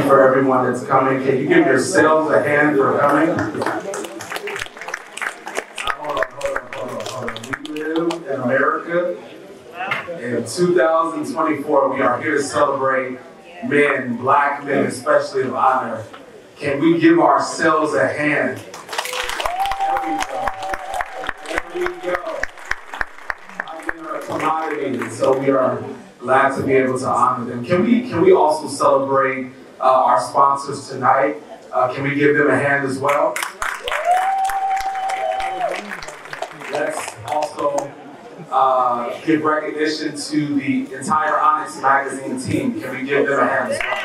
For everyone that's coming. Can you give yourselves a hand for coming? Hold on. We live in America. In 2024, we are here to celebrate men, black men, especially of honor. Can we give ourselves a hand? There we go. I mean, our commodity, and so we are glad to be able to honor them. Can we also celebrate our sponsors tonight? Can we give them a hand as well? Let's also give recognition to the entire Onyx Magazine team. Can we give them a hand as well?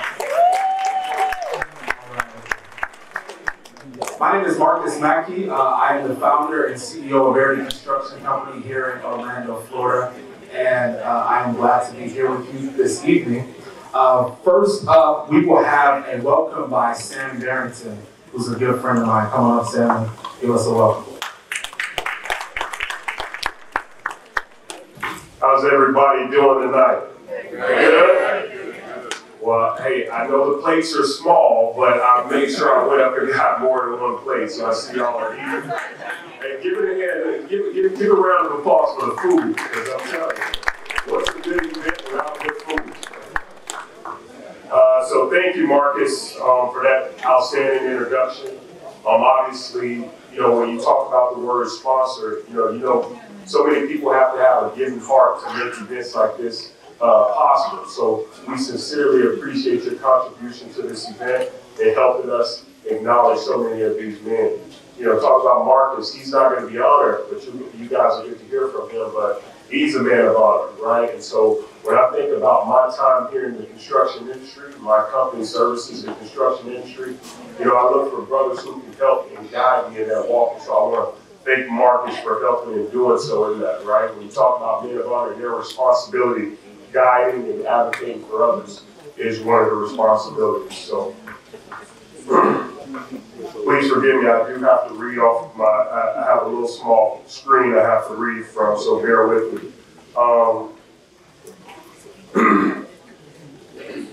My name is Marcus Mackey. I am the founder and CEO of Verity Construction Company here in Orlando, Florida. And I am glad to be here with you this evening. First up, we will have a welcome by Sam Barrington, who's a good friend of mine. Come on up, Sam, and give us a welcome. How's everybody doing tonight? Good? Well, hey, I know the plates are small, but I made sure I went up and got more than one plate, so I see y'all are here. Hey, give it a hand, give a round of applause for the food, because I'm telling you, what's a good event without good food? So thank you, Marcus, for that outstanding introduction. Obviously, when you talk about the word sponsor, so many people have to have a giving heart to make events like this possible. So we sincerely appreciate your contribution to this event and helping us acknowledge so many of these men. Talk about Marcus, he's not going to be honored, but you guys will get to hear from him, but he's a man of honor, right? And so when I think about my time here in the construction industry, my company services the construction industry, I look for brothers who can help and guide me in that walk. And so I want to thank Marcus for helping and doing so in that, right? When you talk about men of honor, their responsibility, guiding and advocating for others is one of the responsibilities. So please forgive me, I do have to read off I have a little small screen I have to read from, so bear with me.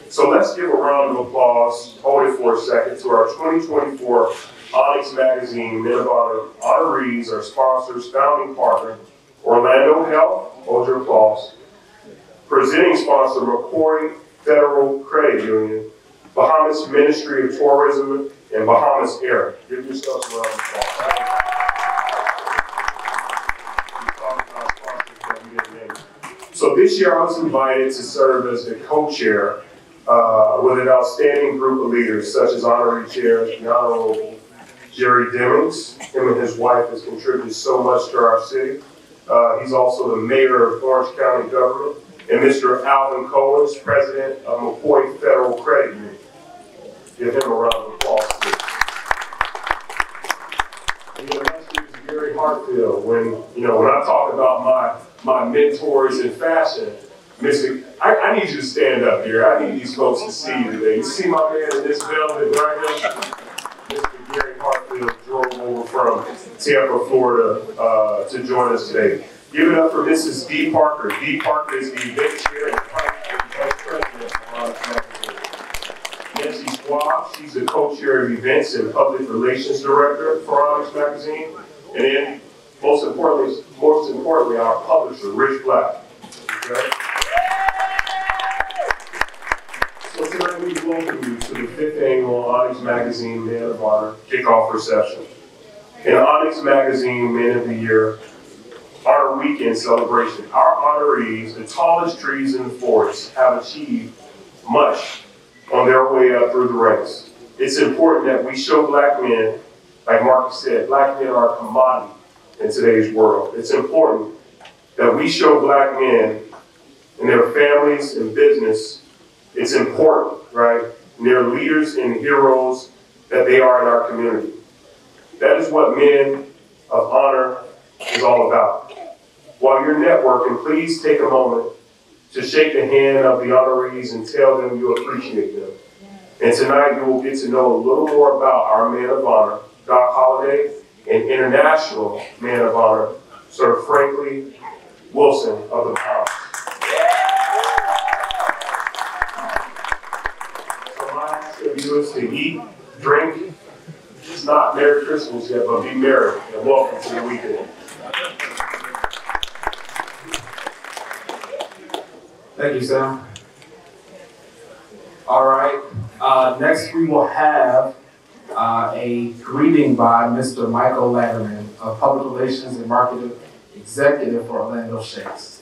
So let's give a round of applause, hold it for a second, to our 2024 Onyx Magazine Men of Honor honorees, our sponsors, founding partner, Orlando Health, hold your applause, presenting sponsor, McCoy Federal Credit Union, Bahamas Ministry of Tourism, and Bahamas Air. Give yourselves a round of applause. So this year I was invited to serve as the co-chair with an outstanding group of leaders, such as honorary chairs, the Honorable Jerry Demings. Him and his wife has contributed so much to our city. He's also the mayor of Orange County government, and Mr. Alvin Cohen's president of McCoy Federal Credit Union. Give him a round of applause, please. Last year's Gary Hartfield, when I talk about my mentors in fashion, I need you to stand up here. I need these folks to see you today. You see my man in this velvet right here? Mr. Gary Hartfield drove over from Tampa, Florida to join us today. Give it up for Mrs. Dee Parker. Dee Parker is the event chair and vice president of Onyx Magazine. Nancy Schwab, she's the co-chair of events and public relations director for Onyx Magazine. And then, most importantly, our publisher, Rich Black. Okay? So tonight we welcome you to the 5th annual Onyx Magazine Men of Honor kickoff reception. In Onyx Magazine Men of the Year Honor Weekend celebration, our honorees, the tallest trees in the forest, have achieved much on their way up through the ranks. It's important that we show black men, like Marcus said, black men are a commodity in today's world. It's important that we show black men and their families and business, it's important, right? And they're leaders and heroes that they are in our community. That is what Men of Honor is all about. While you're networking, please take a moment to shake the hand of the honorees and tell them you appreciate them. And tonight you will get to know a little more about our Man of Honor, Doc Holliday, and International Man of Honor, Sir Franklin Wilson of the Bahamas. So my of you is to eat, drink. It's not Merry Christmas yet, but be merry and welcome to the weekend. Thank you, Sam. All right. Next, we will have a greeting by Mr. Michael Latterman, a Public Relations and Marketing Executive for Orlando Shakes.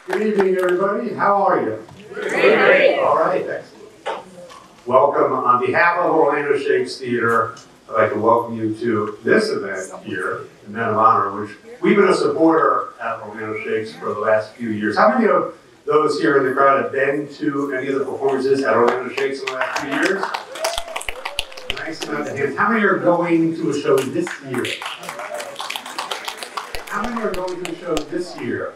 Good evening, everybody. How are you? Great. All right, excellent. Welcome. On behalf of Orlando Shakes Theater, I'd like to welcome you to this event here, the Men of Honor, which we've been a supporter at Orlando Shakes for the last few years. How many of those here in the crowd have been to any of the performances at Orlando Shakes in the last few years? Nice amount of hands. How many are going to a show this year? How many are going to a show this year?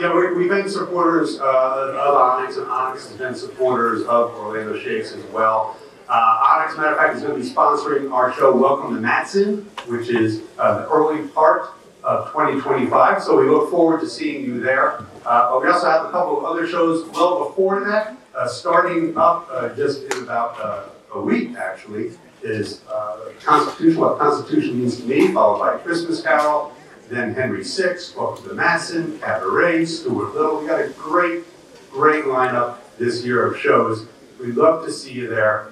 We've been supporters of Onyx, and Onyx has been supporters of Orlando Shakes as well. Onyx, matter of fact, is going to be sponsoring our show Welcome to Matson, which is the early part of 2025. So we look forward to seeing you there. But we also have a couple of other shows well before that. Starting up just in about a week, actually, is Constitution, What Constitution Means to Me, followed by Christmas Carol. Then Henry VI, Welcome to Matson, Cabaret, Stuart Little. We got a great lineup this year of shows. We'd love to see you there,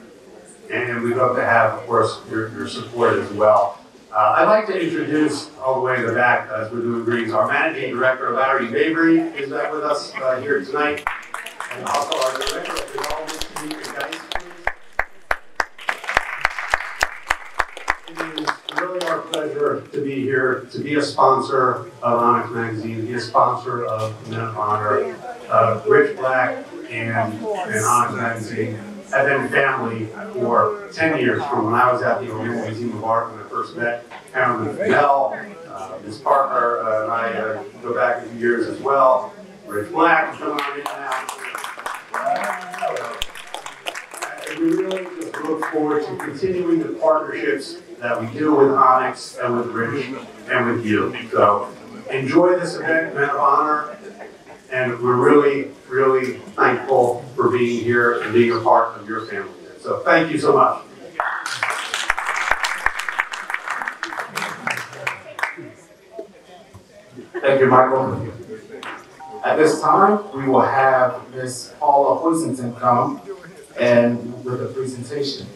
and we'd love to have, of course, your support as well. I'd like to introduce all the way in the back, as we're doing greetings, our Managing Director, Larry Mabry, is back with us here tonight, and also our Director of Development, Tamika Geis. It is really our pleasure to be here, to be a sponsor of Onyx Magazine, to be a sponsor of Men of Honor. Rich Black and Onyx Magazine have been family for 10 years, from when I was at the Orlando Museum of Art when I first met Carolyn Fennell. His partner and I go back a few years as well. Rich Black, coming on in now. And we really just look forward to continuing the partnerships that we do with Onyx and with Rich and with you. So enjoy this event, Men of Honor, and we're really thankful for being here and being a part of your family. So thank you so much. Thank you, Michael. At this time, we will have Ms. Paula Hoisington come and with a presentation.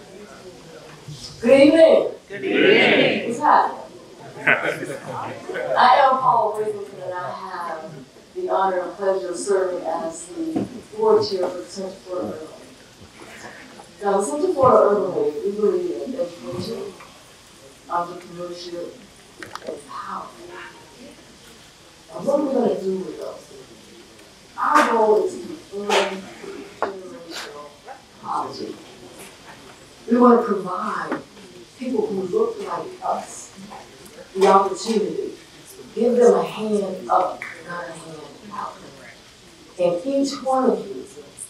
Good evening. Good evening. What's happening? I am Paula Wiggleton, and I have the honor and pleasure of serving as the board chair for the Center for Urban League. Now, the Center for Urban League, we believe in education, entrepreneurship, and power. And what are we going to do with those? Our goal is to end generational poverty. We want to provide people who look like us the opportunity, give them a hand up, not a hand out. And each one of you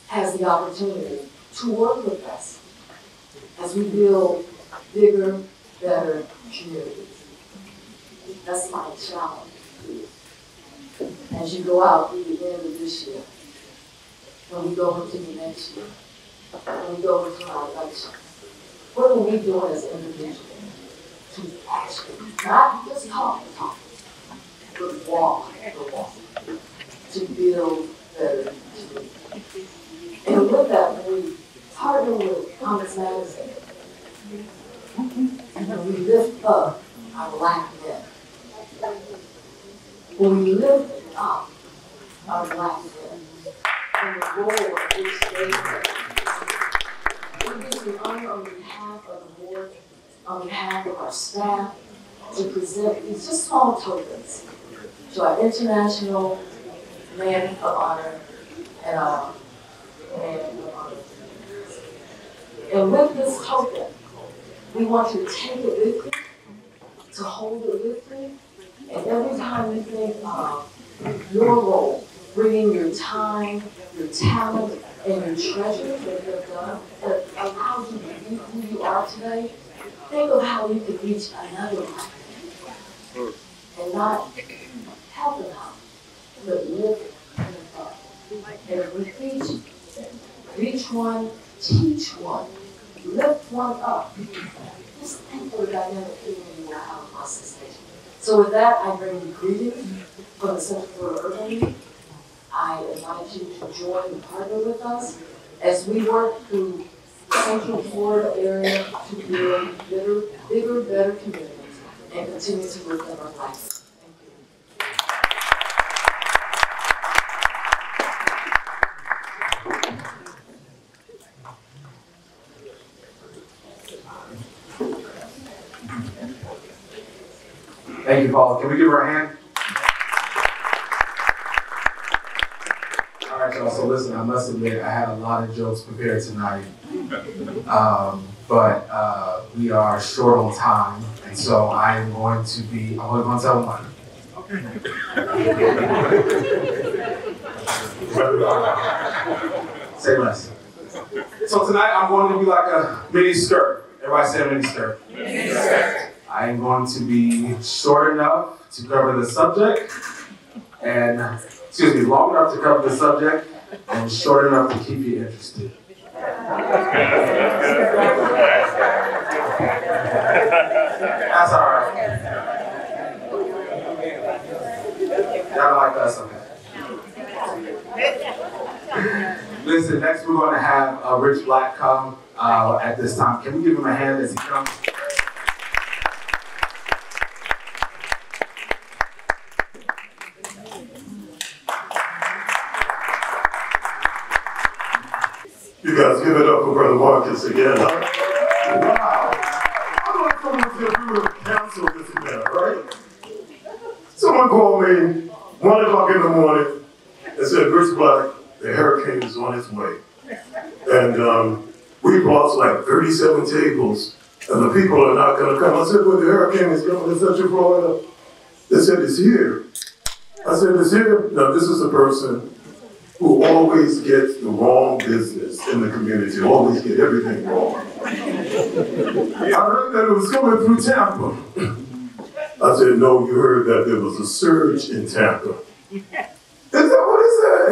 has the opportunity to work with us as we build bigger, better communities. That's my challenge to you. As you go out through the end of this year, when we go into the next year, when we go into our election, what are we doing as individuals to actually not just talk the talk, but walk the walk, to build better communities? And with that, when we partner with Onyx Magazine, when we lift up our Black men, when we lift up our Black men, and the goal of this day, it gives me honor on behalf of the board, on behalf of our staff, to present these just small tokens to our international Men of Honor and our Men of Honor. And with this token, we want to take it with you, to hold it with you, and every time you think of your role, bringing your time, your talent, and your treasure that you have done, that allows you to be who you are today, think of how you could reach another life and not help them out, but live in the thought. And if we reach one, teach one, lift one up, just think of the dynamic feeling you will have across this nation. So with that, I bring you greetings from the Center for Urban League. I invite you to join and partner with us as we work through Central Florida area to build bigger, better communities and continue to live our lives. Thank you. Thank you, Paula. Can we give her a hand? All right, y'all. So listen, I must admit, I had a lot of jokes prepared tonight, but we are short on time, and so I'm only going to tell one. Okay. Say less. So tonight I'm going to be like a mini skirt. Everybody say a mini skirt. Mini skirt. I am going to be short enough to cover the subject, and long enough to cover the subject, and short enough to keep you interested. That's all right. Y'all like us, okay? Listen, next we're going to have Rich Black come at this time. Can we give him a hand as he comes? You guys give it up for Brother Marcus again, huh? Wow. I want someone to say we would have canceled this event, right? Someone called me 1 o'clock in the morning and said, Rich Black, the hurricane is on its way. And we've lost like 37 tables, and the people are not going to come. I said, well, the hurricane is coming to Central Florida. They said, it's here. I said, it's here? No, this is a person who always gets the wrong business in the community, always get everything wrong. I heard that it was coming through Tampa. I said, no, you heard that there was a surge in Tampa. Is that what he said?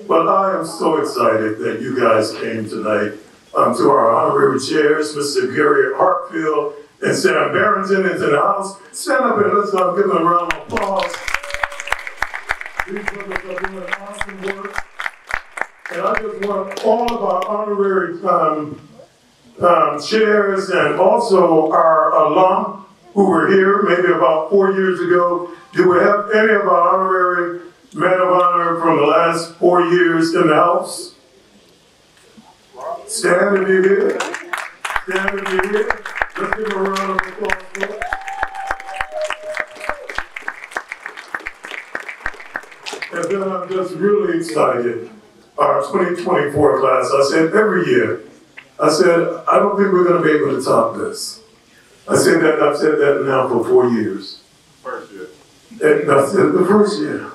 But I am so excited that you guys came tonight to our honorary chairs, Mr. Gary Hartfield and Sam Barrington is in the house. Stand up and let's give them a round of applause. These brothers are doing awesome work. And I just want all of our honorary chairs and also our alum who were here maybe about 4 years ago. Do we have any of our honorary men of honor from the last 4 years in the house? Stand if you're here. Stand if you're here. Let's give a round of applause for it. And then I'm just really excited. Our 2024 class, I said every year, I said, I don't think we're going to be able to top this. I've said that now for 4 years. First year. And I said the first year,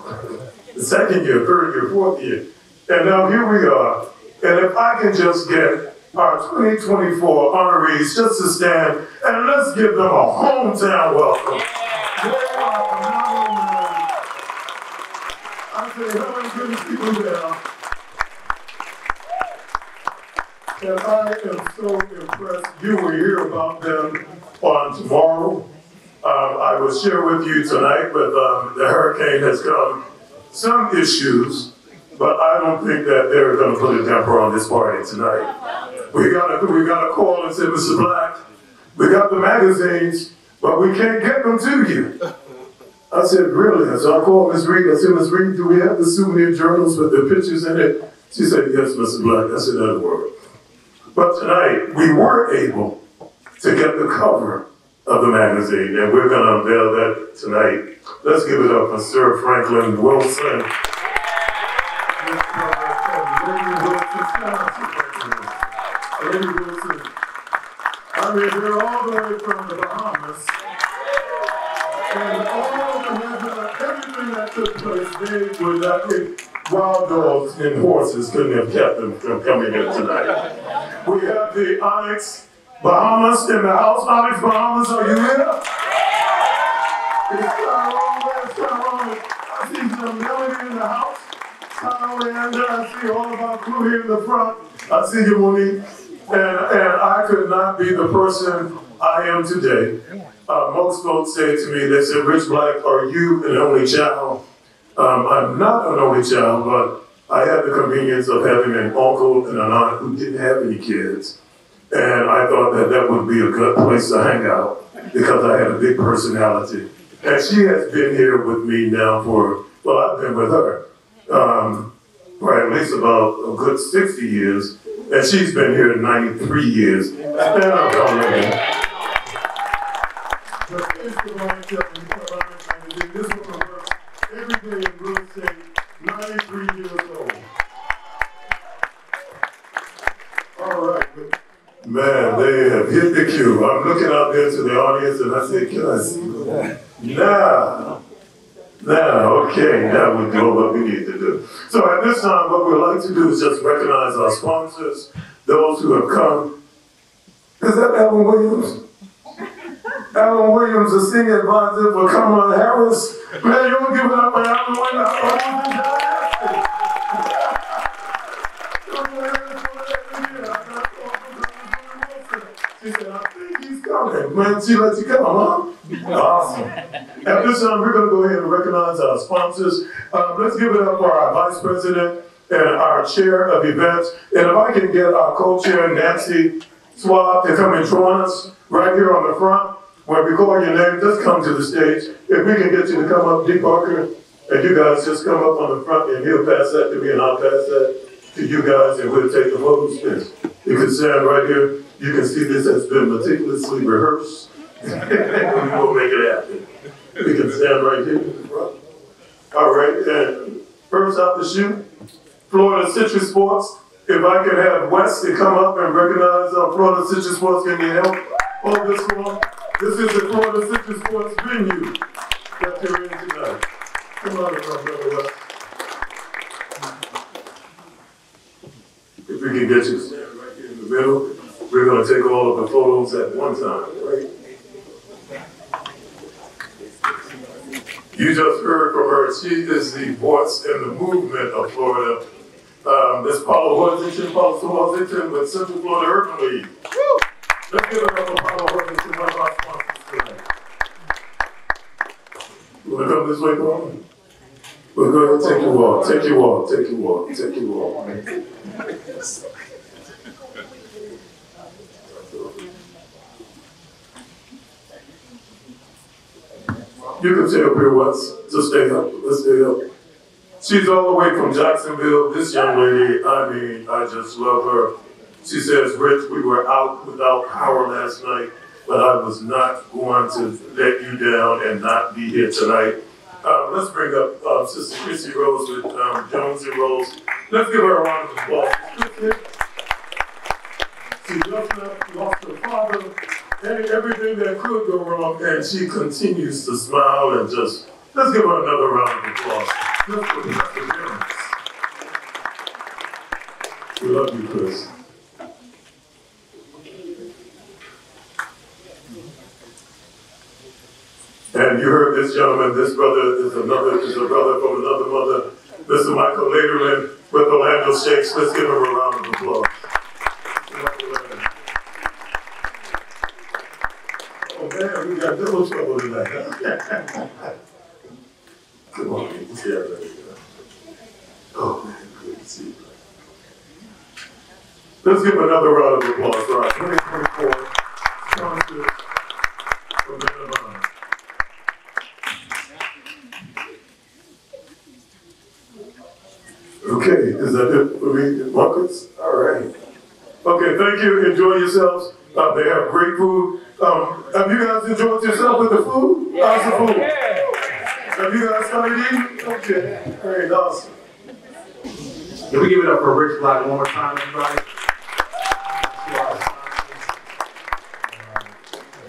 the second year, third year, fourth year. And now here we are. And if I can just get our 2024 honorees just to stand and let's give them a hometown welcome. I say, hello, good people there. And I am so impressed. You will hear about them on tomorrow. I will share with you tonight, but the hurricane has come some issues, but I don't think that they're going to put a damper on this party tonight. We got a call and said, Mr. Black, we got the magazines, but we can't get them to you. I said, really? So I called Ms. Reed. I said, Ms. Reed, do we have the souvenir journals with the pictures in it? She said, yes, Mr. Black. I said, that'll work. But tonight, we were able to get the cover of the magazine, and we're going to unveil that tonight. Let's give it up for Sir Franklin Wilson. Lady Wilson. I mean, they're all the way from the Bahamas. And all the everything that took place, they were not, wild dogs and horses couldn't have kept them from coming in tonight. We have the Onyx Bahamas in the house. Onyx Bahamas, are you here? the house. And I see all of our crew here in the front. I see you, Monique. And I could not be the person I am today. Most folks say to me, they say, Rich Black, are you an only child? I'm not an only child, but I had the convenience of having an uncle and an aunt who didn't have any kids. And I thought that that would be a good place to hang out because I had a big personality. And she has been here with me now for, well, I've been with her for at least about a good 60 years. And she's been here 93 years. Stand up, already. This woman works every day in real estate, 93 years old. All right. Man, they have hit the cue. I'm looking out there to the audience and I say, can I see them? Now, okay, now we're doing what we need to do. So at this time, what we'd like to do is just recognize our sponsors, those who have come. Is that Alan Williams? Alan Williams, the senior advisor for Kamala Harris. Man, you don't give it up for Alan Williams. She said, I think he's coming. Man, she let you come, huh? Awesome. At this time, we're going to go ahead and recognize our sponsors. Let's give it up for our vice president and our chair of events. And if I can get our co-chair, Nancy Swab, to come and join us right here on the front. When we call your name, just come to the stage. If we can get you to come up, D. Parker, and you guys just come up on the front, and he'll pass that to me, and I'll pass that to you guys, and we'll take the photos. You can stand right here. You can see this has been meticulously rehearsed. We will make it happen. We can stand right here in the front. All right, and first out the chute, Florida Citrus Sports. If I can have Wes to come up and recognize Florida Citrus Sports, can you help hold this one? This is the Florida Citrus Sports venue that you're in tonight. Come on, brother Wes. If we can get you to stand right here in the middle, we're going to take all of the photos at one time, right? You just heard from her. She is the voice and the movement of Florida. This Paula Worthington, with Central Florida Urban League. Woo! Let's give it up for Paula Worthington, one of our sponsors tonight. You want to come this way, Paula? We'll go ahead and take you all. Take you all. Take you all. Take you all. You can stay up here, Wes. Just stay up. Let's stay up. She's all the way from Jacksonville. This young lady, I mean, I just love her. She says, Rich, we were out without power last night, but I was not going to let you down and not be here tonight. Let's bring up Sister Chrissy Rose with Jonesy Rose. Let's give her a round of applause. She just lost her father and everything that could go wrong, and she continues to smile and just, let's give her another round of applause. Just for the perseverance. We love you, Chris. And you heard this gentleman, this brother is a brother from another mother, Mr. Michael Lederman with Orlando Shakes. Let's give him a round of applause. Oh man, we got double trouble tonight, huh? Come on, yeah, there you go. Oh man, good to see you. Let's give another round of applause for our 2024 sponsors from Men of Honor. Okay, is that it for me, Marcus? All right. Okay, thank you. Enjoy yourselves. They have great food. Have you guys enjoyed yourself with the food? Yeah. How's the food? Yeah. Have you guys started eating? Okay, great, awesome. Can we give it up for Rich Black one more time, everybody?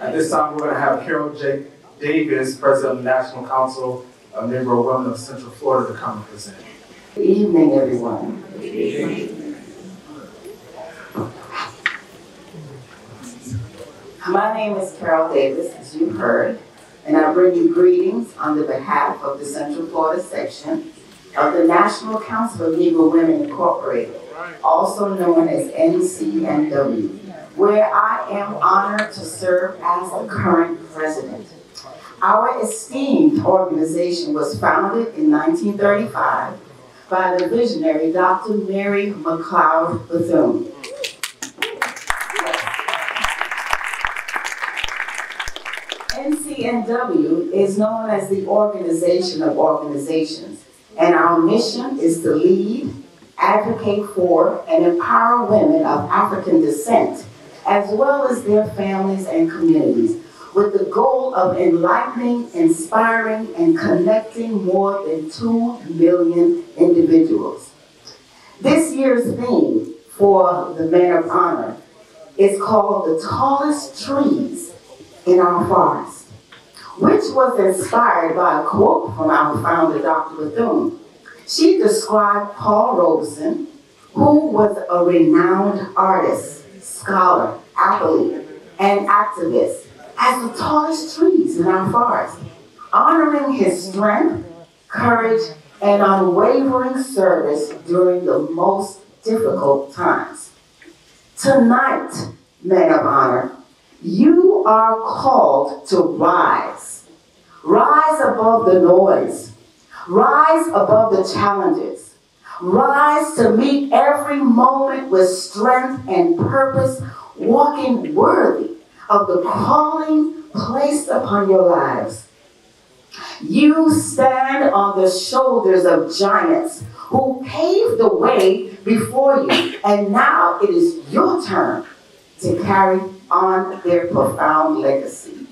At this time, we're going to have Carol J. Davis, President of the National Council, a member of Women of Central Florida, to come and present. Good evening, everyone. My name is Carol Davis, as you heard, and I bring you greetings on the behalf of the Central Florida section of the National Council of Negro Women Incorporated, also known as NCNW, where I am honored to serve as the current president. Our esteemed organization was founded in 1935 by the visionary Dr. Mary McLeod Bethune. NCNW is known as the Organization of Organizations, and our mission is to lead, advocate for, and empower women of African descent, as well as their families and communities, with the goal of enlightening, inspiring, and connecting more than 2 million individuals. This year's theme for the Men of Honor is called The Tallest Trees in Our Forest, which was inspired by a quote from our founder, Dr. Bethune. She described Paul Robeson, who was a renowned artist, scholar, athlete, and activist, as the tallest trees in our forest, honoring his strength, courage, and unwavering service during the most difficult times. Tonight, Men of Honor, you are called to rise. Rise above the noise. Rise above the challenges. Rise to meet every moment with strength and purpose, walking worthy of the calling placed upon your lives. You stand on the shoulders of giants who paved the way before you, and now it is your turn to carry on their profound legacy.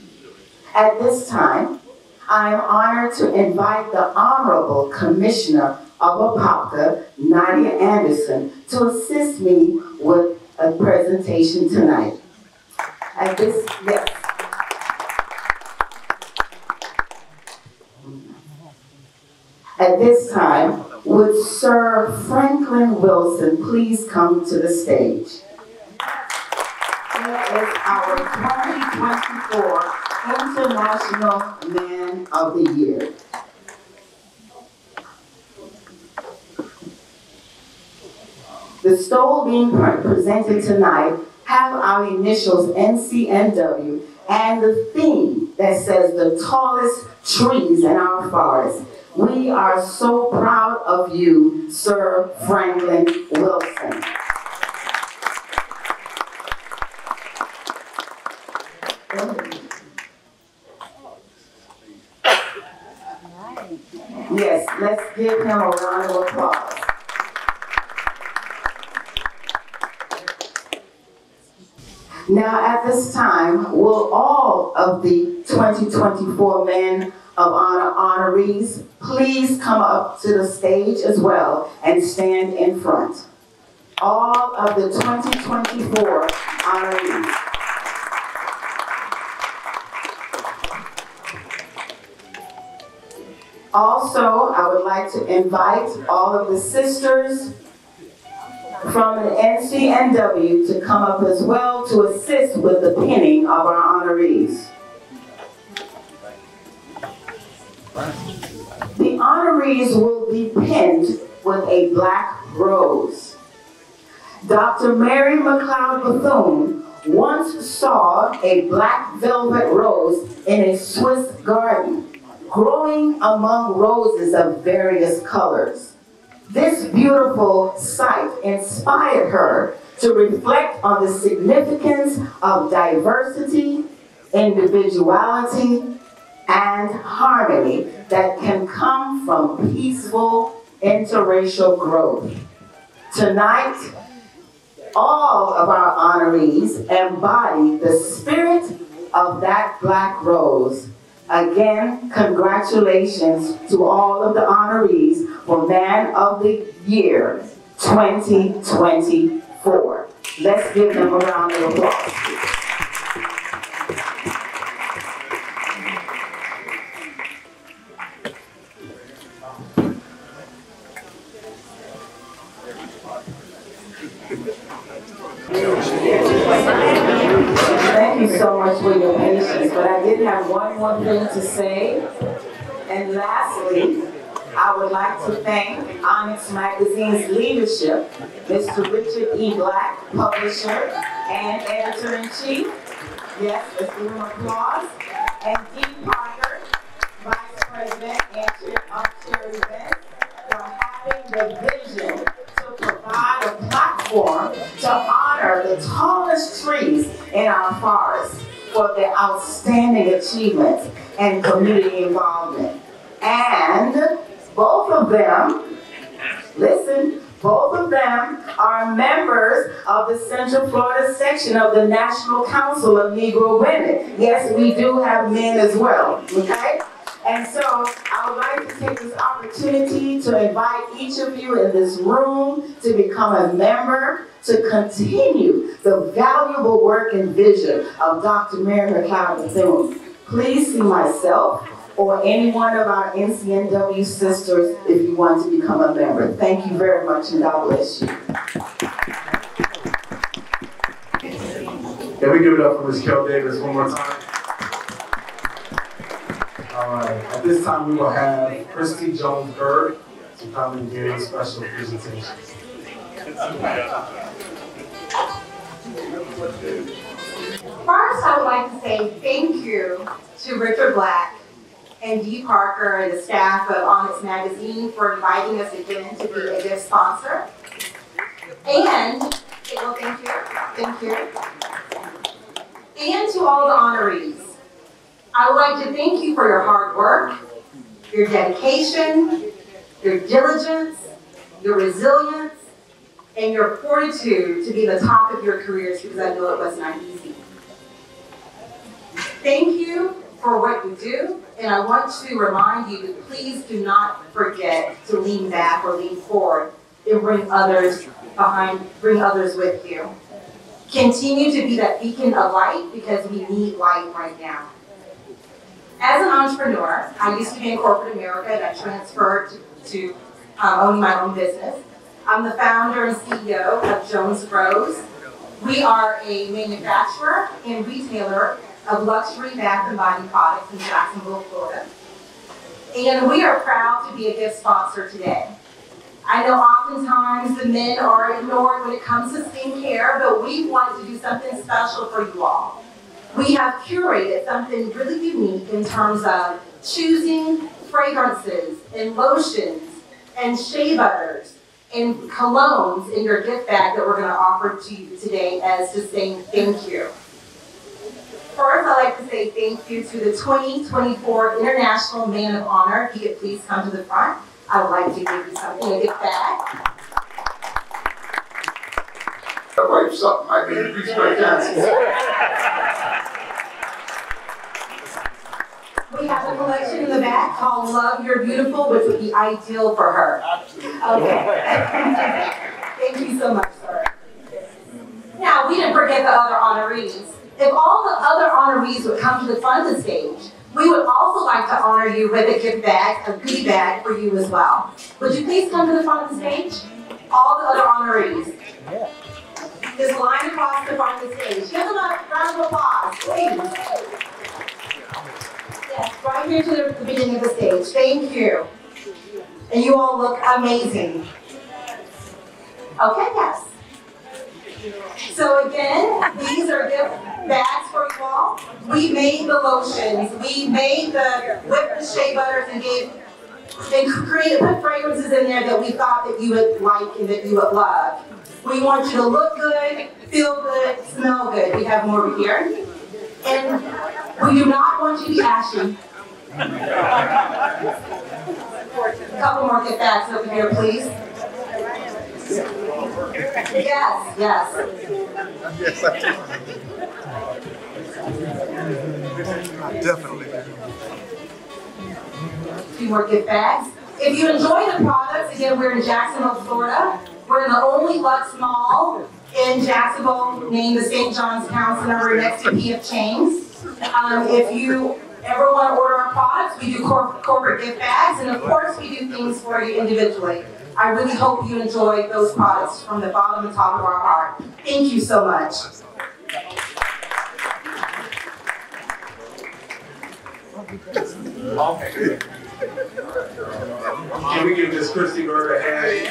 At this time, I am honored to invite the Honorable Commissioner of APOPCA, Nadia Anderson, to assist me with a presentation tonight. At this, yes. At this time, would Sir Franklin Wilson please come to the stage? He is our 2024 International Man of the Year. The stole being presented tonight have our initials NCNW and the theme that says the tallest trees in our forest. We are so proud of you, Sir Franklin Wilson. Yes, let's give him a round of applause. Now, at this time, will all of the 2024 Men of Honor honorees please come up to the stage as well and stand in front? All of the 2024 honorees. Also, I would like to invite all of the sisters from the NCNW to come up as well to assist with the pinning of our honorees. The honorees will be pinned with a black rose. Dr. Mary McLeod Bethune once saw a black velvet rose in a Swiss garden, growing among roses of various colors. This beautiful sight inspired her to reflect on the significance of diversity, individuality, and harmony that can come from peaceful interracial growth. Tonight, all of our honorees embody the spirit of that black rose. Again, congratulations to all of the honorees for Man of the Year 2024. Let's give them a round of applause. Thank you so much for your patience, but I did have one more thing to say. And lastly, I would like to thank Onyx Magazine's leadership, Mr. Richard E. Black, publisher and editor-in-chief. Yes, let's give him applause. And Dee Parker, Vice President and Chair of Chair Events, for having the vision to provide a platform to honor the tallest trees in our forests for their outstanding achievements and community involvement. And both of them, listen, both of them are members of the Central Florida section of the National Council of Negro Women. Yes, we do have men as well, okay? And so I would like to take this opportunity to invite each of you in this room to become a member, to continue the valuable work and vision of Dr. Mary McLeod Bethune. Please see myself or any one of our NCNW sisters if you want to become a member. Thank you very much, and God bless you. Can we give it up for Ms. Kel Davis one more time? All right, at this time we will have Christy Jones-Bird to come and give a special presentation. First, I would like to say thank you to Richard Black and Dee Parker and the staff of Onyx Magazine for inviting us again to be a guest sponsor. And, well, thank you. And to all the honorees, I would like to thank you for your hard work, your dedication, your diligence, your resilience, and your fortitude to be the top of your careers, because I know it was not easy. Thank you for what you do, and I want to remind you to please do not forget to lean back or lean forward and bring others with you. Continue to be that beacon of light, because we need light right now. As an entrepreneur, I used to be in corporate America and I transferred to owning my own business. I'm the founder and CEO of Jones Bros. We are a manufacturer and retailer of luxury bath and body products in Jacksonville, Florida. And we are proud to be a gift sponsor today. I know oftentimes the men are ignored when it comes to skincare, but we want to do something special for you all. We have curated something really unique in terms of choosing fragrances and lotions and shea butters and colognes in your gift bag that we're going to offer to you today as just saying thank you. First, I'd like to say thank you to the 2024 International Men of Honor. If you could please come to the front. I would like to give you something, a gift bag. That wipe something I can increase my chances. We have a collection in the back called Love You're Beautiful, which would be ideal for her. Okay. Thank you so much, sir. Now, we didn't forget the other honorees. If all the other honorees would come to the front of the stage, we would also like to honor you with a gift bag, a goodie bag for you as well. Would you please come to the front of the stage? All the other honorees. Just line across the front of the stage. Give them a round of applause, please. Yes, right here to the beginning of the stage. Thank you. And you all look amazing. Okay, yes. So again, these are gift bags for you all. We made the lotions, we made the whipped the shea butters and put fragrances in there that we thought that you would like and that you would love. We want you to look good, feel good, smell good. We have more over here. And we do not want you to be ashy. A couple more gift bags over here, please. Yes, yes. Yes, I can. Definitely. A few more gift bags. If you enjoy the products, again, we're in Jacksonville, Florida. We're in the only Luxe Mall in Jacksonville, named the St. John's Town Center. We're next to P.F. Chang's. If you ever want to order our products, we do corporate gift bags, and of course, we do things for you individually. I really hope you enjoy those products from the bottom and top of our heart. Thank you so much. Okay. Can we give Miss Christy Bird a hand?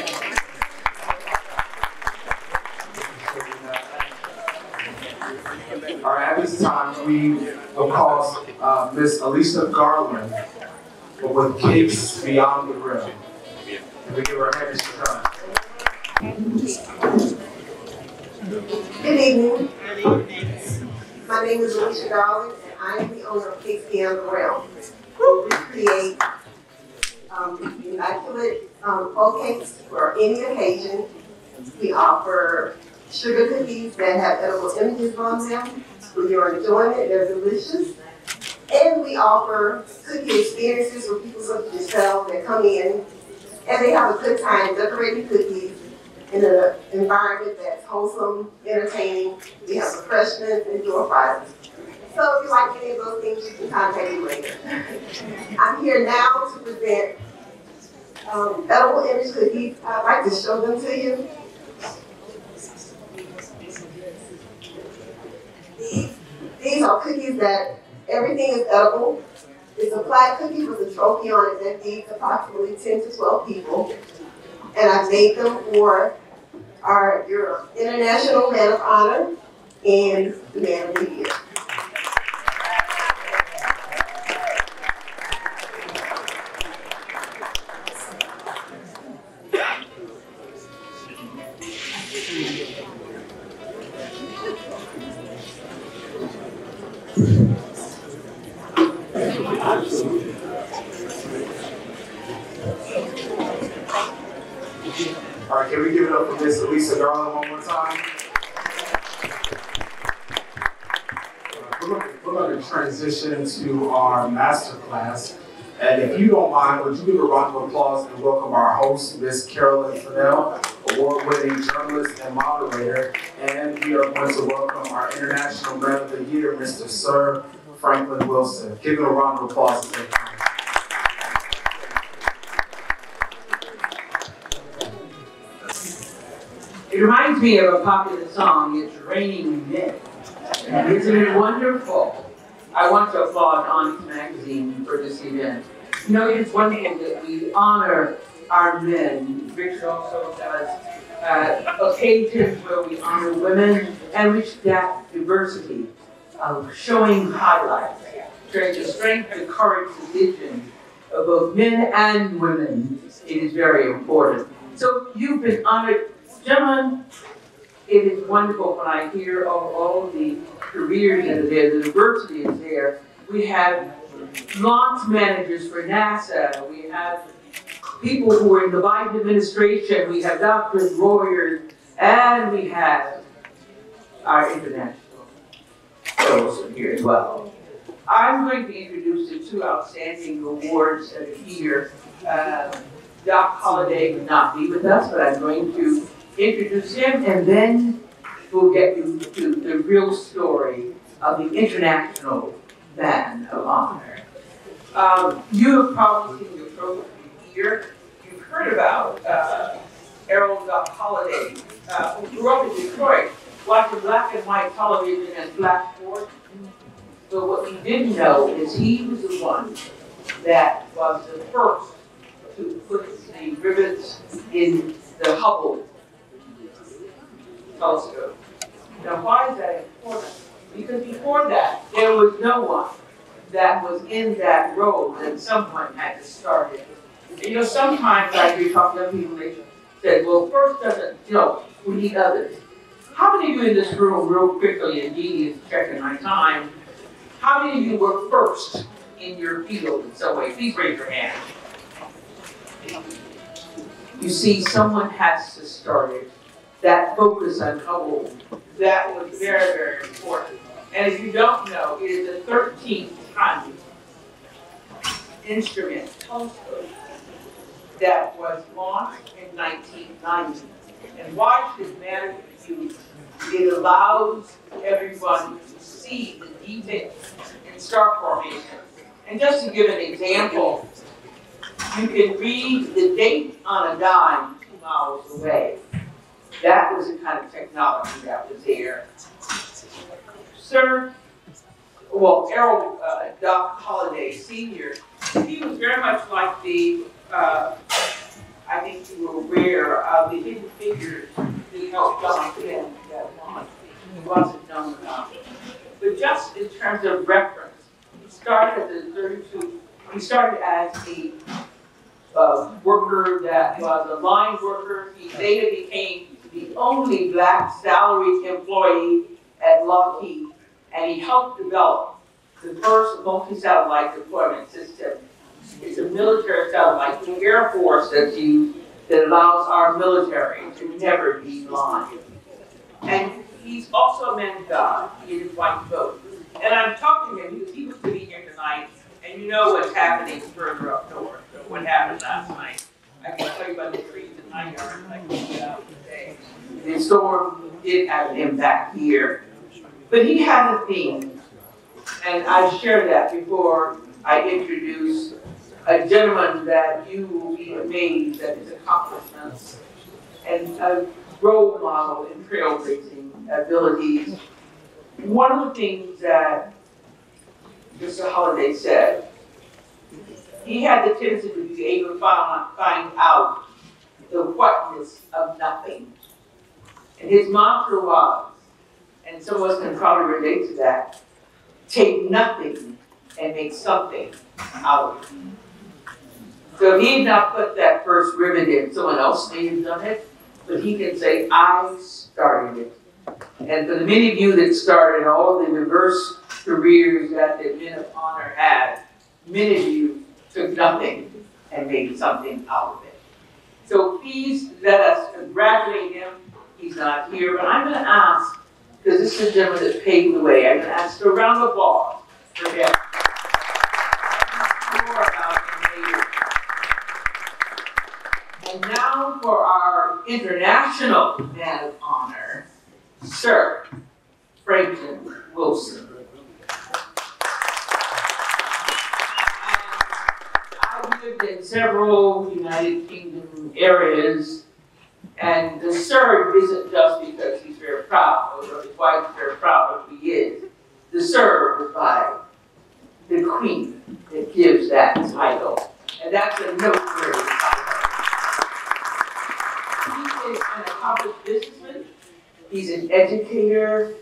All right, at this time, we will call Miss Alicia Garland with Cakes Beyond the Rim. Can we give her a hand as she comes? Good evening. My name is Alicia Garland, and I am the owner of Cakes Beyond the Realm. We create immaculate oat cakes for any occasion. We offer sugar cookies that have edible images on them. When you're enjoying it, they're delicious. And we offer cookie experiences for people such as yourself that come in and they have a good time decorating cookies in an environment that's wholesome, entertaining. We have refreshments and door prizes. So if you like any of those things, you can contact me later. I'm here now to present edible image cookies. I'd like to show them to you. These are cookies that everything is edible. It's a flat cookie with a trophy on it that feeds approximately 10 to 12 people. And I made them for your International Man of Honor and the Man of the Year. All right, can we give it up for Miss Alicia Garland one more time? We're going to transition to our master class. And if you don't mind, would you give a round of applause and welcome our host, Miss Carolyn Fennell, award-winning journalist and moderator. And we are going to welcome our International Man of the Year, Mr. Sir Franklin Wilson. Give him a round of applause. It reminds me of a popular song, It's Raining Men. And isn't it wonderful? I want to applaud Onyx Magazine for this event. You know, it's wonderful that we honor our men. Richard also does occasions where we honor women and reach that diversity of showing highlights, showing the strength, the courage, the vision of both men and women. It is very important. So you've been honored. Gentlemen, it is wonderful when I hear of all the careers that are there, the diversity is there. We have launch managers for NASA, we have people who are in the Biden administration, we have doctors, lawyers, and we have our international fellows here as well. I'm going to introduce the two outstanding awards that are here. Doc Holliday would not be with us, but I'm going to introduce him, and then we'll get you to the real story of the International Man of Honor. You have probably seen the program here. You've heard about Errol Doc Holliday, who grew up in Detroit, watching black and white television and black sports. But what we didn't know is he was the one that was the first to put the rivets in the Hubble telescope. Now, why is that important? Because before that, there was no one that was in that role, and someone had to start it. And, you know, sometimes I hear talk to people, they say, well, first doesn't, you know, we need others. How many of you in this room, real quickly, and Dee is checking my time, how many of you were first in your field in some way? Please raise your hand. You see, someone has to start it. That focus on Hubble, that was very, very important. And if you don't know, it is the 13th time instrument telescope that was launched in 1990. And why should it matter to you? It allows everyone to see the details in star formation. And just to give an example, you can read the date on a dime 2 miles away. That was the kind of technology that was there. Sir, Errol Doc Holliday Sr., he was very much like the, I think you were aware of the hidden figures that helped John Penn that one. He wasn't known enough. But just in terms of reference, he started he started as a worker that was a line worker. He later became the only black salaried employee at Lockheed, and he helped develop the first multi-satellite deployment system. It's a military satellite, the Air Force that's used, that allows our military to never be blind. And he's also a man of God. He is white vote. And I'm talking to him because he was sitting here tonight, and you know what's happening further up north. What happened last night. I can tell you about the trees in my yard that I cleaned out today. The storm did have an impact here. But he had a theme, and I shared that before I introduce a gentleman that you will be amazed at his accomplishments and a role model in trailblazing abilities. One of the things that Mr. Holliday said, he had the tendency to be able to find out the whatness of nothing. And his mantra was, and some of us can probably relate to that, take nothing and make something out of it. So he had not put that first ribbon in, someone else may have done it, but he can say, I started it. And for the many of you that started all the diverse careers that the Men of Honor had, many of you took nothing and made something out of it. So please let us congratulate him. He's not here, but I'm going to ask, because this is the gentleman that paved the way, I'm going to ask a round of applause for him. More about him later. And now for our international Man of Honor, Sir Franklin Wilson. I've lived in several United Kingdom areas, and the Sir isn't just because he's very proud, or his wife is very proud of who he is. The Sir was by the Queen that gives that title, and that's a noteworthy title. He is an accomplished businessman. He's an educator.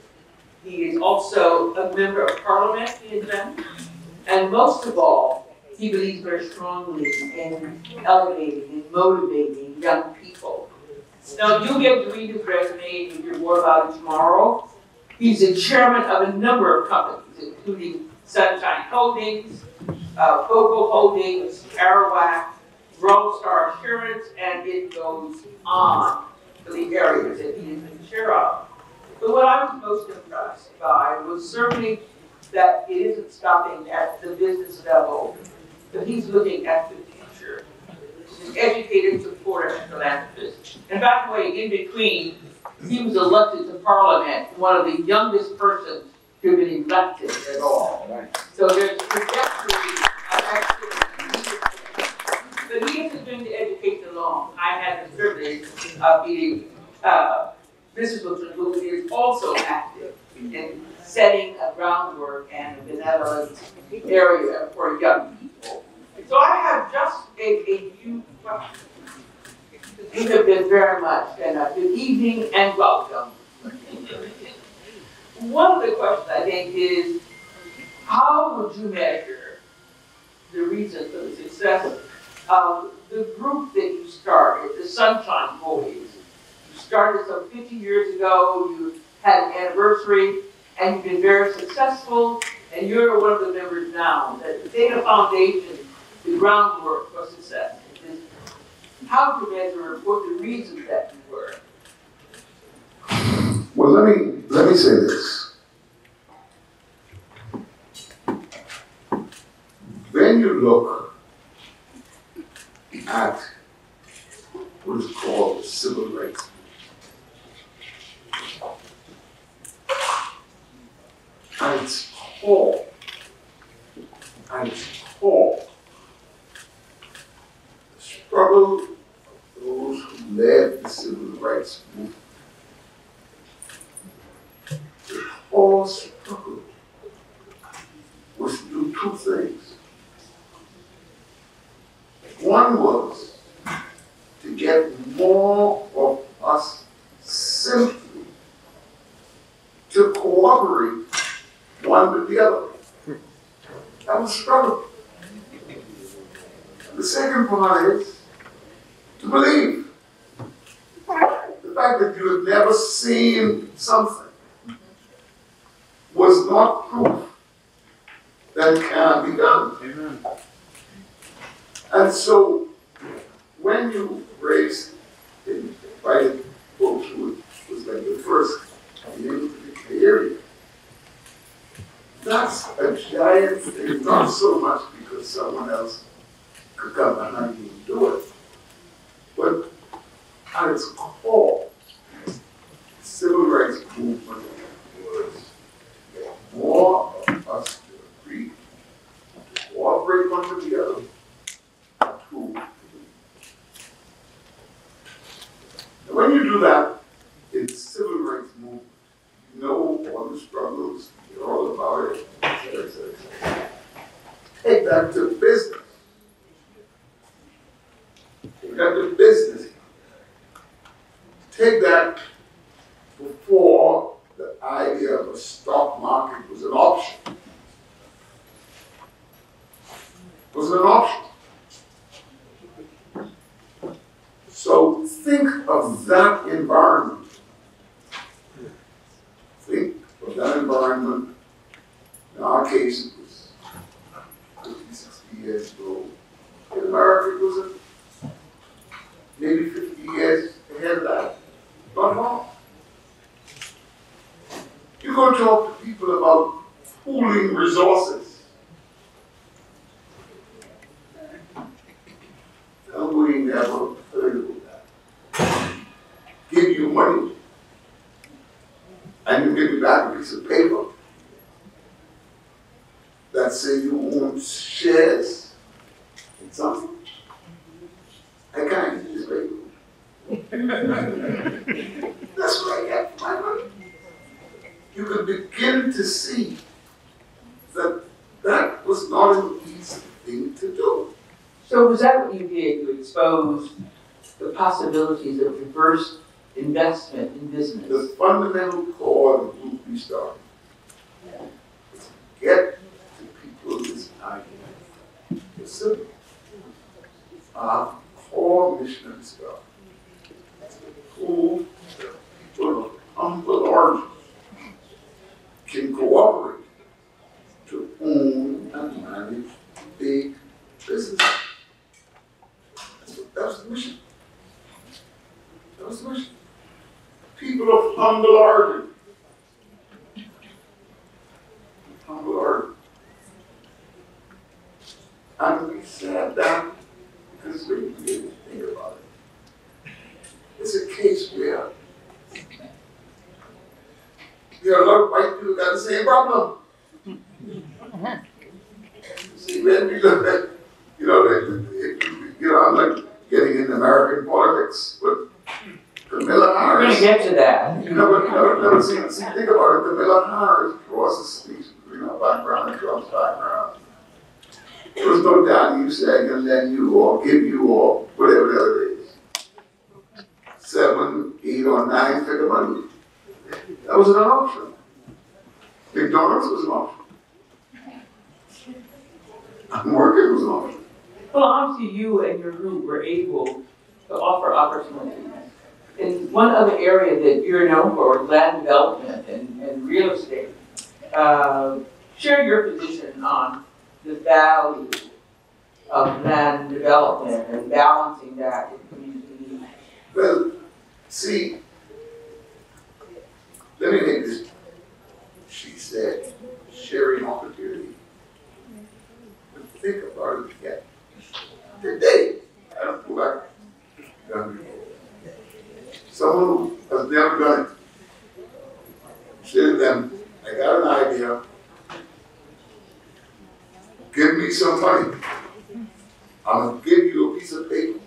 He is also a member of Parliament in England. And most of all, he believes very strongly in elevating and motivating young people. Now, you'll be able to read his resume and hear more about it tomorrow. He's the chairman of a number of companies, including Sunshine Holdings, Focal Holdings, Arawak, Roll Star Assurance, and it goes on for the areas that he is the chair of. But what I was most impressed by was certainly that it isn't stopping at the business level, but he's looking at the future. He's an educated supporter and philanthropist. And by the way, in between, he was elected to Parliament, one of the youngest persons to have been elected at all. So there's a trajectory of activity. But he isn't doing the education alone. I had the privilege of meeting Mrs. Wilson, who is also active in setting a groundwork and a benevolent area for young people. So I have just a few questions. You have been very much, and good evening and welcome. One of the questions I think is, how would you measure the reason for the success of the group that you started, the Sunshine Boys? You started some 50 years ago, you had an anniversary, and you've been very successful, and you're one of the members now. That laid a foundation, the groundwork for success. How to measure what the reasons that you were? Well, let me say this. When you look at what is called the civil rights, at its core, the struggle of those who led the civil rights movement, the core struggle One was to get more of us simply to cooperate one with the other. That was a struggle. The second part is to believe. The fact that you had never seen something was not proof that it can be done. Amen. And so when you raised and invited folks who was like the first in the area, that's a giant thing, not so much because someone else could come behind you and do it, but at its core, the civil rights movement was more of us to agree, to cooperate one with the other, to. And when you do that in the civil rights movement, you know all the struggles, you're all about it, etc., etc., etc. Take that to business. Take that to business. Take that before the idea of a stock market was an option. Was an option. So think of that environment. Think of that environment. In our case, it was 50, 60 years ago. In America, it was maybe 50 years ahead of that. Not long. You go talk to people about pooling resources. And we never heard of that. Give you money, and you give me back a piece of paper that says you own shares in something. I can't use this paper. That's what I get for my money. You could begin to see that that was not an easy thing to do. So was that what you did? You exposed the possibilities of reverse investment in business? The fundamental core of the group we started is to get to people this idea. It's simple. Our core mission is God. Prove that people of humble origins can cooperate to own and manage big business. That was the mission. That was the mission. People of humble origin. Humble origin. And we said that because we didn't think about it. It's a case where there are a lot of white people got the same problem. See, when we look at, I'm not getting into American politics, but Camilla Harris. We're going to get to that. Think about it. Camilla Harris draws a speech between our background and Trump's background. There was no doubt you said and lend you or give you or whatever the other is. 7, 8, or 9 figure money. That was an option. McDonald's was an option. I'm working was an option. Well, obviously you and your group were able to offer opportunities. In one other area that you're known for, land development and real estate, share your position on the value of land development and balancing that with community needs. Well, see, let me make this. She said, sharing opportunity. But think about it again. Today, I don't go back. Someone who has never done it. Say to them, I got an idea. Give me some money. I'm going to give you a piece of paper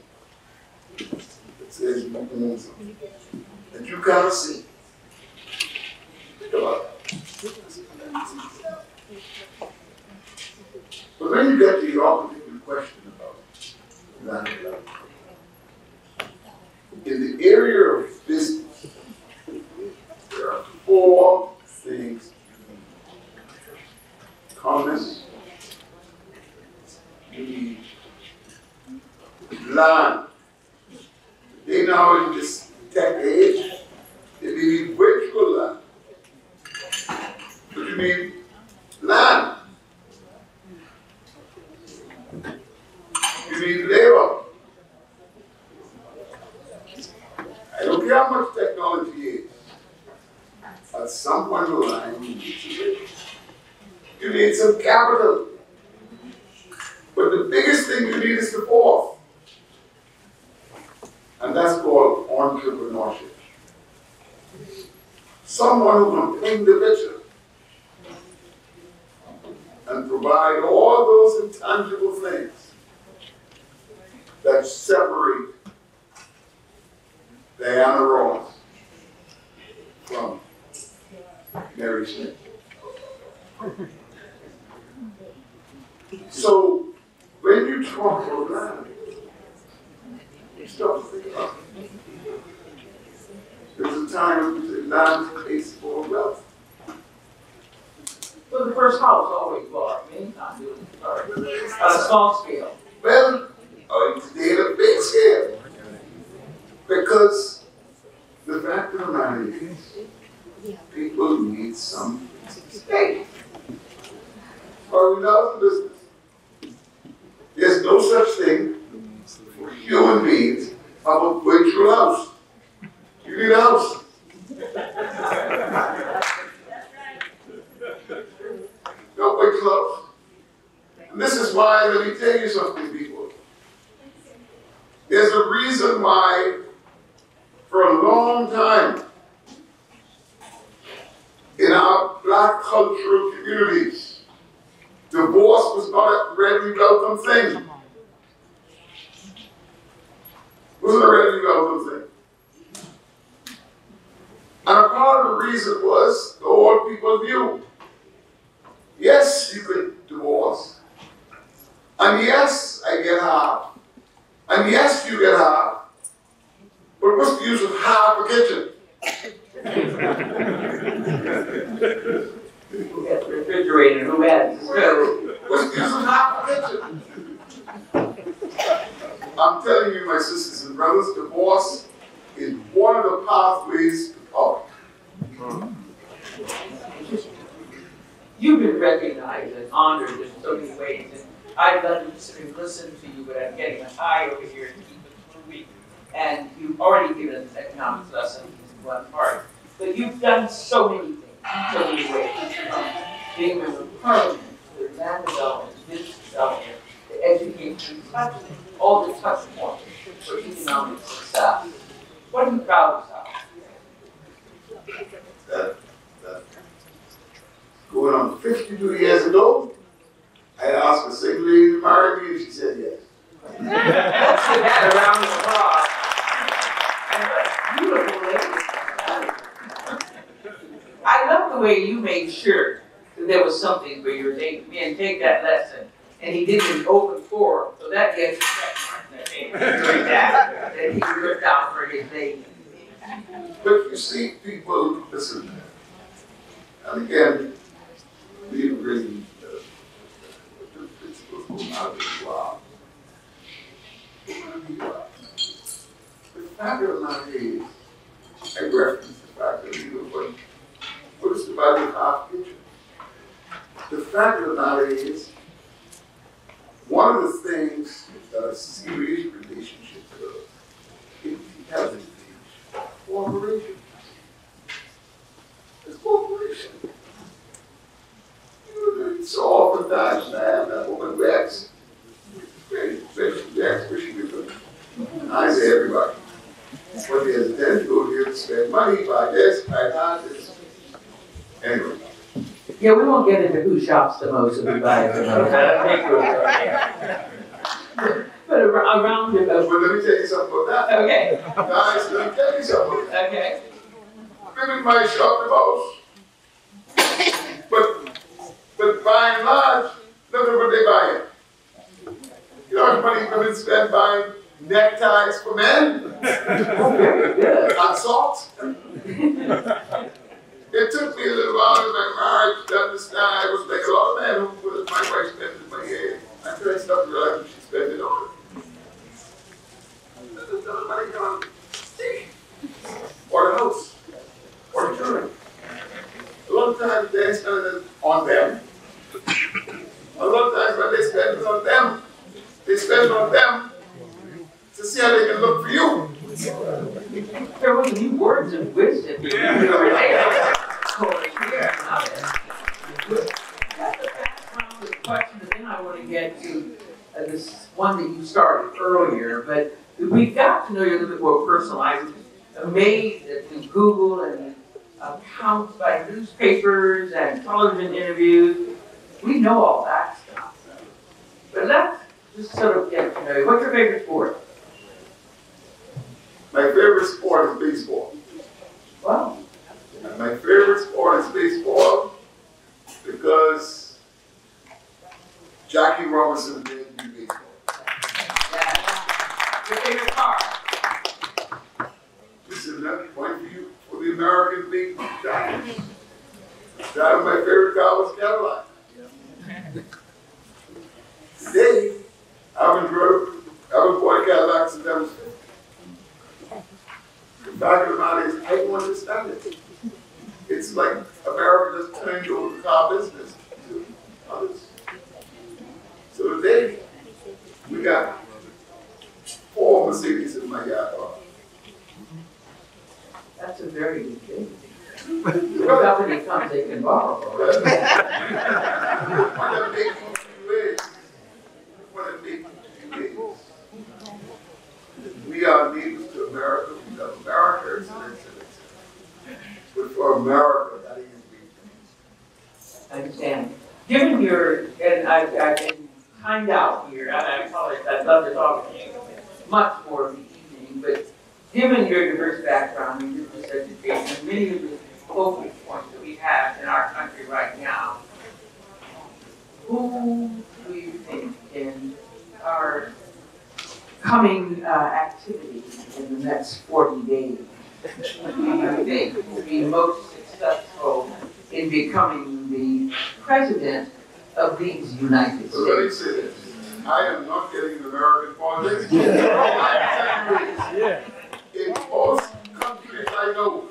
that says you own something that you can't see. Think about it. But then you get to your particular question about land. They now in this tech age, they need virtual land. But you need land. You need labor. I don't care how much technology is. At some point in the line, you need some labor. You need some capital. But the biggest thing you need is the fourth. And that's called entrepreneurship. Someone who can paint the picture and provide all those intangible things that separate Diana Ross from Mary Smith. So when you talk about land, you start to think about it. There's a time when land pays for wealth. Well, the first house always was, many times it was started on a small scale. Well, today at a big scale. Because the fact of the matter is, people need some stake. Or without the business. There's no such thing for human beings of a virtual house. You need a house. No virtual house. And this is why, let me tell you something, people. There's a reason why, for a long time, in our black cultural communities, divorce was not a readily welcome thing. It wasn't a readily welcome thing. And a part of the reason was the old people knew, yes, you can divorce. And yes, I get half. And yes, you get half. But what's the use of half a kitchen? Who has the refrigerator? Who has the stove? What's the use of half a kitchen? I'm telling you, my sisters and brothers, divorce is one of the pathways to power. You've been recognized and honored in so many ways, and I'd love to sit and listen to you, but I'm getting a high over here to keep it moving. And you've already given us economics lessons in one part, but you've done so many things, so many ways, from being a member of parliament, to land development, business development, to education, all the touch points for economic success. What are you proud of? That going on 52 years ago, I asked a single lady to marry me, and she said yes. Let's give that a round of applause. Beautiful lady. I love the way you made sure that there was something for your date and take that lesson. And he did an open forum, so that gets you that he ripped out for his lady. But you see, people, listen, and again, we bring the principles out of the wow. The fact of the matter is, I reference the fact that you know what is the value of half kitchen? The fact of the matter is, one of the things that a serious relationship does is it has cooperation. It's cooperation. You know, it's so oftentimes that woman reacts. She reacts where she gives them. I say everybody. But there's a tendency to go here to spend money, buy this, buy that, this. Anyway. Yeah, we won't get into who shops the most and who buys the most. But around it. But let me tell you something about that. Okay. Guys, let me tell you something about that. Okay. Women might shop the most. But by and large, look at what they buy. You know how much money women spend buying neckties for men? And salt? It took me a little while in my marriage to understand I was like a lot of men who put my wife spending my hair. After I stopped realizing she spent it on it. spend on them to see how they can look for you. There was any words of wisdom. Yeah. That's the background of the question, and then I want to get to this one that you started earlier, but we got to know you a little bit more personalized. Amazed at the Google and accounts by newspapers and television interviews. We know all that stuff. But let's just sort of get to know you. What's your favorite sport? My favorite sport is baseball. Wow. And my favorite sport is baseball because Jackie Robinson did do baseball. Yeah. Your favorite car? Listen, that's a point for you for the American League. That was my favorite car was Cadillac. Today, I've bought a Cadillac since I was 50. The fact of the matter is, I don't understand it. It's like America just turned over the car business to others. So today, we got 4 Mercedes in my yard. That's a very good thing. The company comes, they can borrow. We are neighbors to America. We love America. It's but for America, that is big. I understand. Given your, and I've been timed out here, I apologize, I'd love to talk to you much more in the evening, but given your diverse background and your education, and many of the focal points that we have in our country right now, who do you think in our coming activities in the next 40 days do you think will be most successful in becoming the president of these United States? So let me say this. I am not getting an American politics. In most countries I know,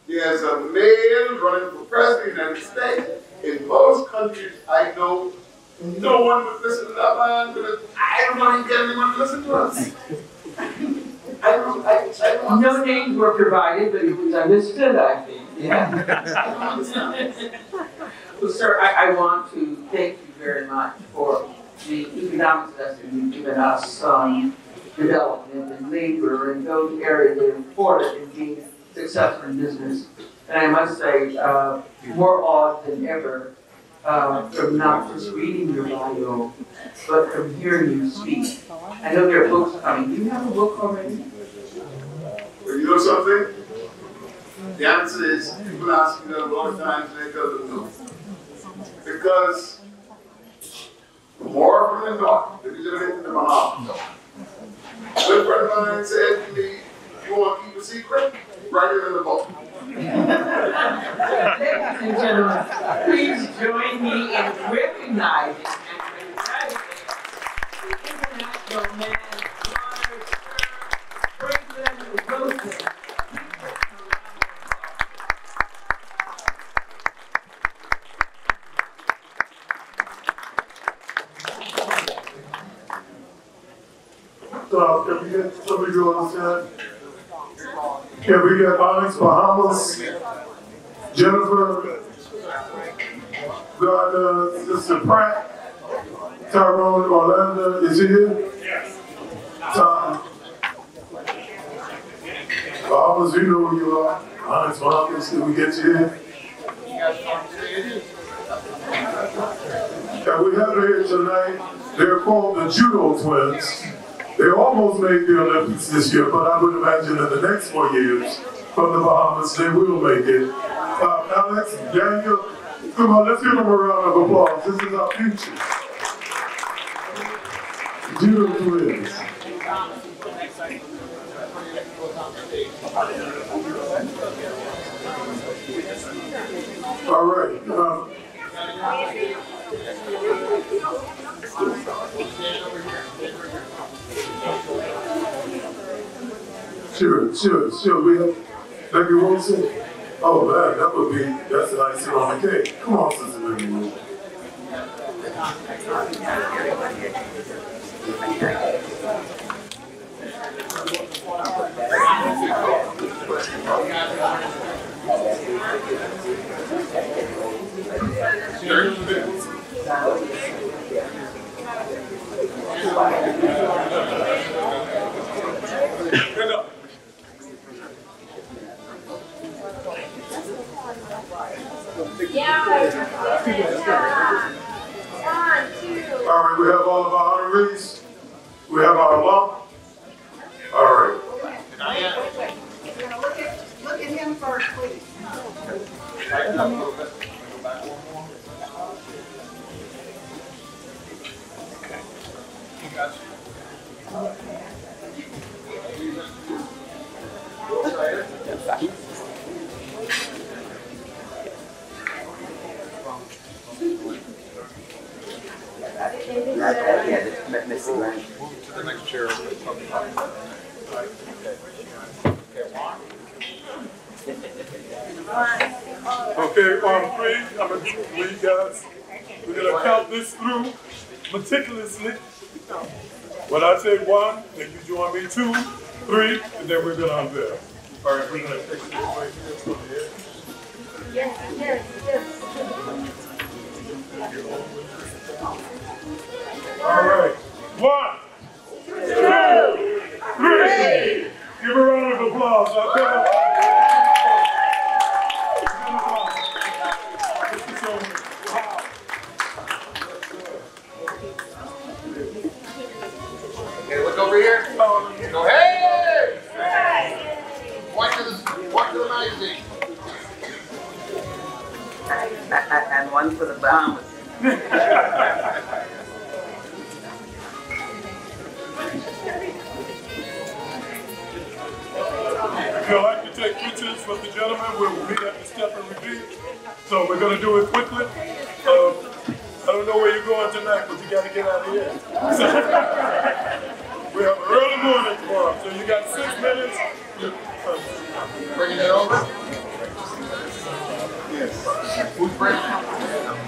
there's a male running for president of the United States. In most countries I know, no one would listen to that man because I don't even get anyone to listen to us. I don't No names were provided, but it was understood, I think. Yeah. I don't understand. Well, sir, I want to thank you very much for the economics lesson you've given us on development and labor and those areas that are important in being successful in business. And I must say, more awed than ever from not just reading your bio, but from hearing you speak. I know there are books coming. Do you have a book already? Well, you know something? The answer is, people ask me that a lot of times and they tell them no. Because more from the north, if you live in the Bahamas. A good friend of mine said to me, you want to keep a secret? Write it in the book. Ladies and gentlemen, please join me in recognizing and congratulating the International Men of Honor, Franklin Wilson. Can we get somebody to go outside? Can we get Onyx Bahamas, Jennifer, got Sister Pratt, Tyrone, Orlando, is he here? Yes. Bahamas, you know who you are. Onyx Bahamas, did we get you here? And we have here tonight, they're called the Judo Twins. They almost made the Olympics this year, but I would imagine in the next 4 years from the Bahamas, they will make it. Alex, Daniel, come on, let's give them a round of applause. This is our future. Judo Twins. All right. Sure. We have Becky Wilson. Oh man, that's the icing on the cake. Come on, Sister Becky Wilson. All right, we have all of our honorees. We have our alum. All right. Look at him first, please. Move to the next chair. Okay, on three, I'm gonna lead guys. We're gonna count this through meticulously. When I say one, then you join me, 2, 3, and then we're gonna unveil. All right, we're gonna take this right here from the edge. Yes. All right, 1, 2, 3. Give a round of applause. Now come on. Okay, look over here. Go, hey! Point to the magazine. And one for the Bahamas. If you'd like to take pictures with the gentleman, we'll meet at the step and repeat. So we're going to do it quickly. I don't know where you're going tonight, but you got to get out of here. We have an early morning tomorrow, so you got 6 minutes. Bringing it over? Yes. Who's bringing it?